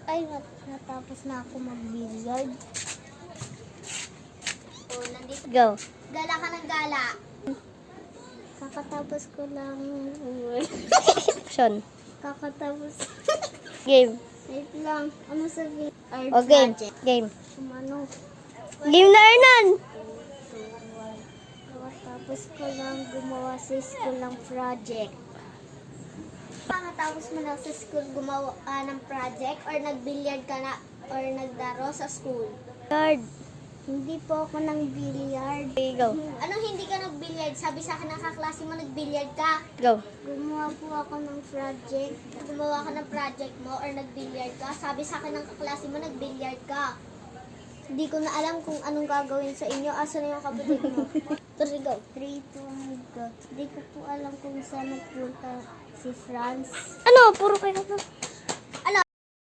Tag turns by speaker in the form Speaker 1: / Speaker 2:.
Speaker 1: Ay, natapos na ako mag-billiard.
Speaker 2: O, nandito.
Speaker 1: Go.
Speaker 2: Gala ka ng gala.
Speaker 1: Kakatapos ko lang.
Speaker 3: Action.
Speaker 1: Kakatapos.
Speaker 3: Game.
Speaker 1: Wait lang. Ano sabihin? Art
Speaker 3: O, game.
Speaker 1: project.
Speaker 3: Game.
Speaker 1: Ano?
Speaker 3: Game na, Hernan!
Speaker 1: Kakatapos ko lang gumawa sa school ng project.
Speaker 2: Pagkatapos mo na sa school gumawa ng project or nag-billiard ka na or nagdaro sa school.
Speaker 3: Card.
Speaker 1: Hindi po ako ng billiard.
Speaker 3: Okay, go.
Speaker 2: Anong hindi ka nag-billiard? Sabi sa akin ng kaklase mo nag-billiard ka.
Speaker 3: Go.
Speaker 1: Gumawa po ako ng project.
Speaker 2: Gumawa ka ng project mo or nag-billiard ka. Sabi sa akin ng kaklase mo nag-billiard ka. Hindi ko na alam kung anong gagawin sa inyo. Asa na yung kapatid mo? Tara, go.
Speaker 1: 3, 2, go. Hindi ko po alam kung saan nagpunta si Franz.
Speaker 3: Ano? Puro kayo na.